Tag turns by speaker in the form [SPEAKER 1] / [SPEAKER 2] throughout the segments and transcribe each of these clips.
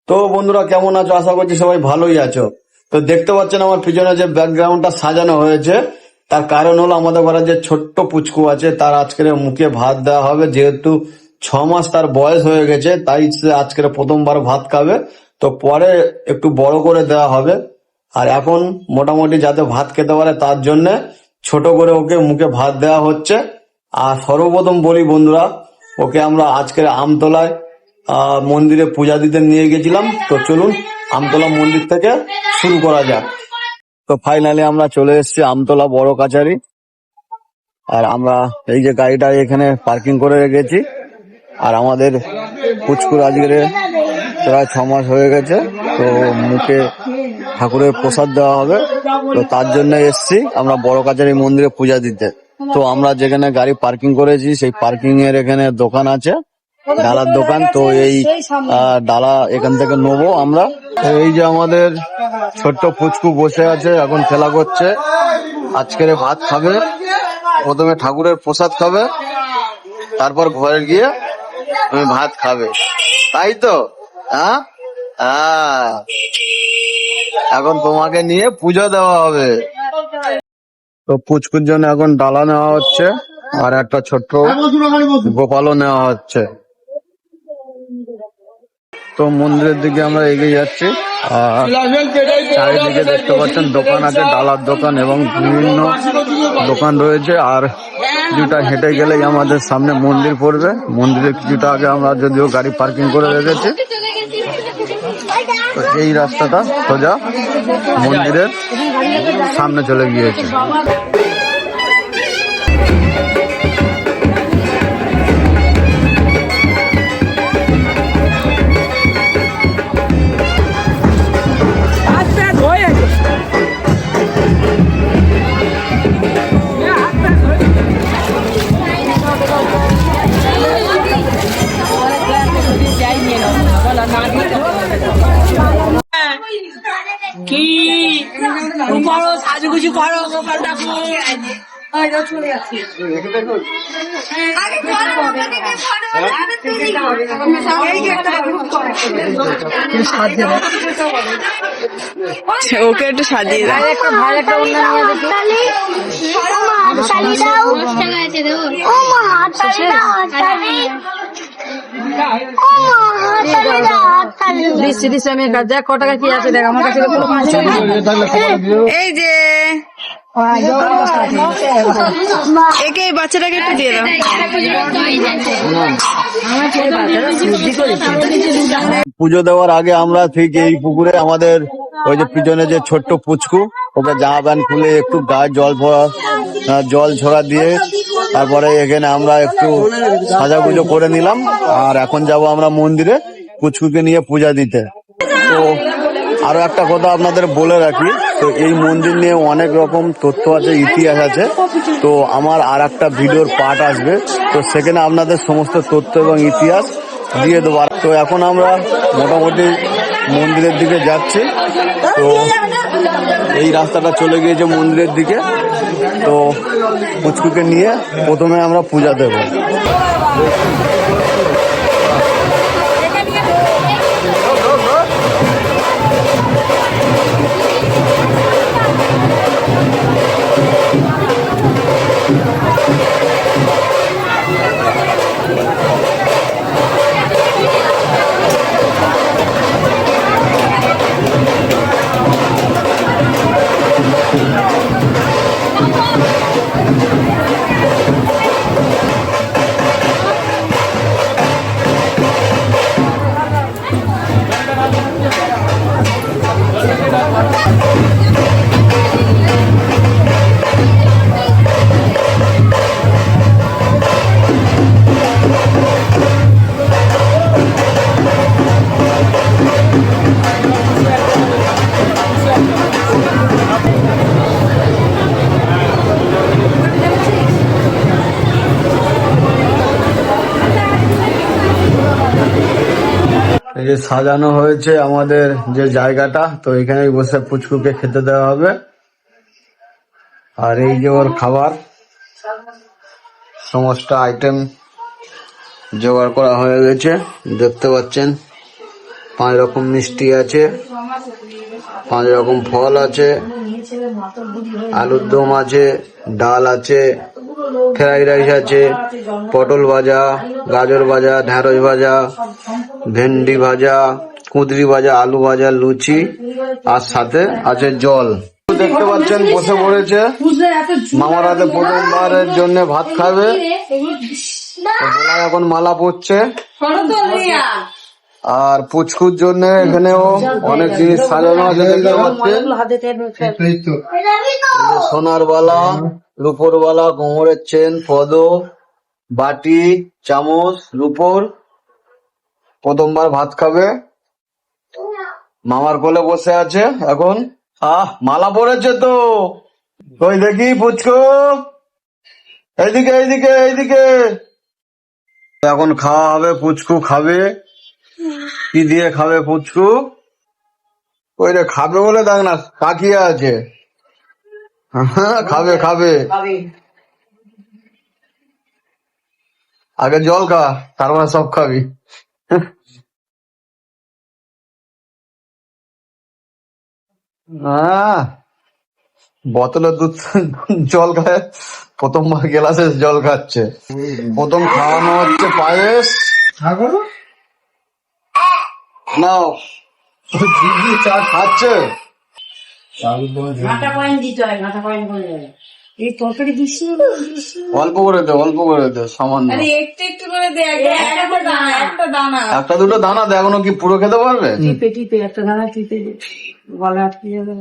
[SPEAKER 1] তো বন্ধুরা কেমন আছো? আশা করছি সবাই ভালোই আছো। তো দেখতে পাচ্ছেন আমার পিছনে যে ব্যাকগ্রাউন্ডটা সাজানো হয়েছে, তার কারণ হলো আমাদের ঘরে যে ছোট্ট পুচকু আছে তার আজকের মুখে ভাত দেওয়া হবে। যেহেতু 6 মাস তার বয়স হয়ে গেছে, তাই সে আজকের প্রথমবার ভাত খাবে। তো পরে একটু বড় করে দেওয়া হবে। আর এখন মোটামুটি যাতে ভাত খেতে পারে তার জন্য ছোট করে ওকে মুখে ভাত দেওয়া হচ্ছে। আর সর্বপ্রথম বলি বন্ধুরা, ওকে আমরা আজকের আমতলায় মন্দিরে পূজা দিতে নিয়ে গেছিলাম। তো চলুন আমতলা মন্দির থেকে শুরু করা যাক। তো ফাইনালি আমরা চলে এসেছি আমতলা বড় কাছারি। আর আমরা এই যে গাড়িটা এখানে পার্কিং করে রেখেছি। আর আমাদের পুচকুর আজকে প্রায় 6 মাস হয়ে গেছে। তো মুখে ঠাকুরের প্রসাদ দেওয়া হবে। তো তার জন্য এসছি আমরা বড় কাছারি মন্দিরে পূজা দিতে। তো আমরা যেখানে গাড়ি পার্কিং করেছি সেই পার্কিং এর এখানে দোকান আছে, ডালার দোকান। তো এই ডালা এখান থেকে নেবো আমরা। এই যে আমাদের ছোট্ট পুচকু বসে আছে, এখন খেলা করছে। আজকের ভাত খাবে, প্রথমে ঠাকুরের প্রসাদ খাবে, তারপর ঘরে গিয়ে তুমি ভাত খাবে, তাই তো? হ্যাঁ হ্যাঁ, এখন তোমাকে নিয়ে পুজো দেওয়া হবে। তো পুচকুর জন্য এখন ডালা নেওয়া হচ্ছে, আর একটা ছোট্ট গোপালও নেওয়া হচ্ছে। তো মন্দিরের দিকে আমরা এগিয়ে যাচ্ছি। আর চারিদিকে দেখতে পাচ্ছেন দোকান আছে, ডালার দোকান এবং বিভিন্ন দোকান রয়েছে। আর কিছুটা হেঁটে গেলেই আমাদের সামনে মন্দির পড়বে। মন্দিরের কিছুটা আগে আমরা যদিও গাড়ি পার্কিং করে রেখেছি। তো এই রাস্তাটা সোজা মন্দিরের সামনে চলে গিয়েছে।
[SPEAKER 2] কি করো, সাজুগুজু করো, গোপাল ঠাকুর চলে যাচ্ছে। ওকে একটু সাজিয়ে দাও। দিচ্ছি আমি দেখ ক টাকা কি আছে, দেখ আমার কাছে এই যে একে বাচ্চাটাকে একটু দিয়ে দাও।
[SPEAKER 1] পুজো দেওয়ার আগে আমরা ঠিক এই পুকুরে আমাদের ওই যে পিছনে যে ছোট্ট পুচকু, ওকে জামা প্যান্ট খুলে একটু গায়ে জল ছড়া দিয়ে তারপরে এখানে আমরা একটু সাজাগুজো করে নিলাম। আর এখন যাব আমরা মন্দিরে পুচকুকে নিয়ে পূজা দিতে। তো আরো একটা কথা আপনাদের বলে রাখি, তো এই মন্দির নিয়ে অনেক রকম তথ্য আছে, ইতিহাস আছে। তো আমার আর একটা ভিডিওর পার্ট আসবে, তো সেখানে আপনাদের সমস্ত তথ্য এবং ইতিহাস দিয়ে দেবো। তো এখন আমরা মোটামুটি মন্দিরের দিকে যাচ্ছি। তো এই রাস্তাটা চলে গিয়েছে মন্দিরের দিকে। তো পুচকুকে নিয়ে প্রথমে আমরা পূজা দেব। এই যে সাজানো হয়েছে আমাদের যে জায়গাটা, তো এখানে বসে পুচকুকে খেতে দেওয়া হবে। আর এই যে ওর খাবার সমস্ত আইটেম জোগাড় করা হয়ে গেছে, দেখতে পাচ্ছেন। 5 রকম মিষ্টি আছে, 5 রকম ফল আছে, আলুর দম আছে, ডাল আছে, ফ্রাইড রাইস আছে, পটল ভাজা, গাজর ভাজা, ঢেঁড়স ভাজা, ভেন্ডি ভাজা, কুঁদরি ভাজা, আলু ভাজা, লুচি, আর সাথে আছে জল। দেখতে পাচ্ছেন বসে পড়েছে, মামার হাতে প্রথমবারের জন্য ভাত খাবে। তো গলায় এখন মালা পড়ছে। আর পুচকুর জন্য এখানেও অনেক জিনিস সাজানো আছে দেখতে পাচ্ছেন। সোনার বালা, রূপোর বালা, কোমরের চেন, পদক, বাটি, চামচ, রূপোর। প্রথমবার ভাত খাবে, মামার কোলে বসে আছে এখন। মালা পড়েছে তো, ওই দেখি পুচকু, এইদিকে এইদিকে এইদিকে। এখন খাওয়া হবে, পুচকু খাবে। কি দিয়ে খাবে পুচকু? ওই রে খাবে বলে দেখ না, তাকিয়ে আছে। হ্যাঁ খাবে খাবে। আগে জল খা, তারপরে সব খাবি। বোতলে দুধ জল খায়, প্রথমবার গ্লাসে জল খাচ্ছে। প্রথম খাওয়ানো হচ্ছে পায়েস। নাও চা খাচ্ছে। অল্প করে দে, অল্প করে দে, সামান্য
[SPEAKER 2] একটু করে দে,
[SPEAKER 1] একটা দুটো দানা দে। এখনো কি পুরো খেতে পারবে?
[SPEAKER 2] টিপে একটা দানা টিপে গলা আটকে যাবে।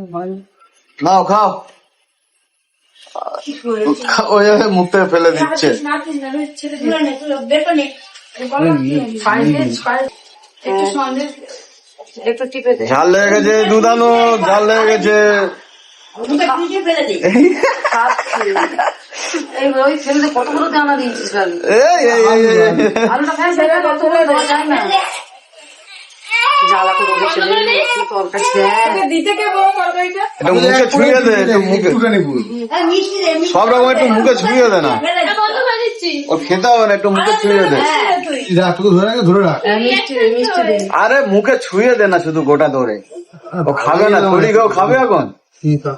[SPEAKER 1] নাও খাও। ওই মুখ থেকে ফেলে দিচ্ছে।
[SPEAKER 2] একটু টিপে দে।
[SPEAKER 1] ঝাল লেগে গেছে, দুধ আনো, ঝাল লেগে গেছে।
[SPEAKER 2] ওই ছেলে কতগুলো দানা দিয়েছিস? আলুটা খাই কতগুলো দেওয়া যায় না। জ্বালা করে
[SPEAKER 1] একটু মুখে ছুঁয়ে দে, একটু মুখে সব রকম একটু মুখে ছুঁয়ে দে না, ও খেতে হবে না, একটু মুখে ছুঁয়ে দে। আরে মুখে ছুঁয়ে দে না, শুধু গোটা ধরে। ও খাবে না, থরি কেউ খাবে এখন?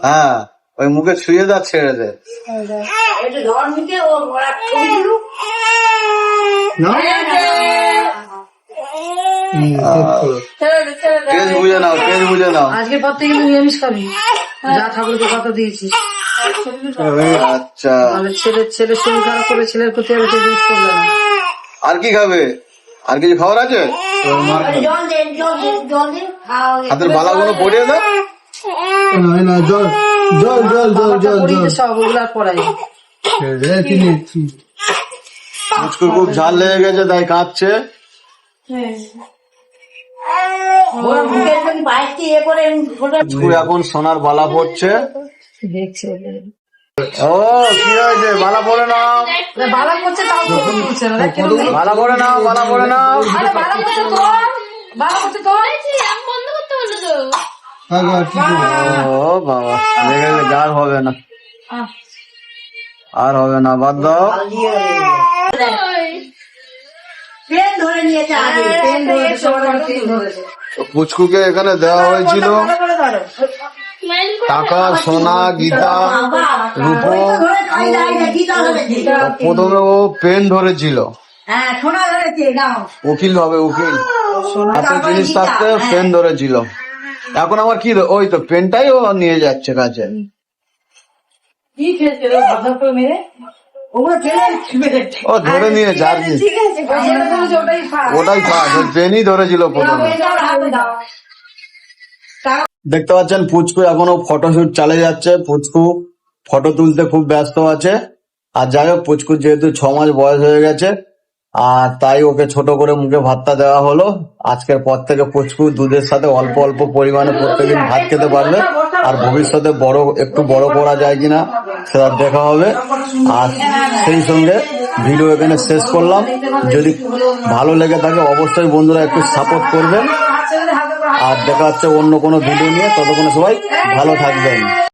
[SPEAKER 1] হ্যাঁ, ওই মুখে ছুঁয়ে দে, ছেড়ে দে। তেজ বুঝে নাও, তেজ বুঝে নাও।
[SPEAKER 2] আজকের পর থেকে নিরামিষ খাবি, যা ঠাকুরকে কথা দিয়েছিস।
[SPEAKER 1] আচ্ছা,
[SPEAKER 2] ছেলের শরীর খারাপ করে ছেলের প্রতি আমি তো জিনিস করবে না।
[SPEAKER 1] আর কি খাবে? আর কিছু খাবার আছে? হাতের বালাগুলো পরিয়ে দাও।
[SPEAKER 3] জল জল জল জল জল জল
[SPEAKER 2] সব ওগুলা পড়াই।
[SPEAKER 1] মুচকুর খুব ঝাল লেগে গেছে, তাই কাঁদছে। মুচকু এখন সোনার বালা পড়ছে।
[SPEAKER 2] দেখছে
[SPEAKER 1] ও কি হয়েছে? বালা পরে নাও,
[SPEAKER 2] বালা করছে, তাও করছে না।
[SPEAKER 1] বালা পরে নাও, বালা পরে নাও।
[SPEAKER 2] বালা করছে তোর, বালা করছে তোর।
[SPEAKER 1] ও বাবা, লেগে গেছে, আর হবে না, আর হবে না, বাদ দাও। পুচকুকে এখানে দেওয়া হয়েছিল টাকা, সোনা, গীতা, রূপো। প্রথমে ও পেন ধরেছিল, উকিল হবে, উকিল। এত জিনিস থাকতে পেন ধরেছিল। এখন আমার কি, ওই তো পেনটাই ও নিয়ে যাচ্ছে কাছে। ও ধরে নিয়েছে, আর কি, ওটাই ফার্স্ট, পেনই ধরেছিল প্রথমে। দেখতে পাচ্ছেন পুচকু এখনো ফটোশুট চালিয়ে যাচ্ছে। পুচকু ফটো তুলতে খুব ব্যস্ত আছে। আর যাই হোক, পুচকুর যেহেতু 6 মাস বয়স হয়ে গেছে, আর তাই ওকে ছোট করে মুখে ভাতটা দেওয়া হলো। আজকের পর থেকে পুচকু দুধের সাথে অল্প অল্প পরিমাণে প্রত্যেকদিন ভাত খেতে পারবে। আর ভবিষ্যতে একটু বড় করা যায় কিনা সেটা দেখা হবে। আর সেই সঙ্গে ভিডিও এখানে শেষ করলাম। যদি ভালো লেগে থাকে অবশ্যই বন্ধুরা একটু সাপোর্ট করবেন। আর দেখা হচ্ছে অন্য কোনো ভিডিও নিয়ে, ততক্ষণে সবাই ভালো থাকবেন।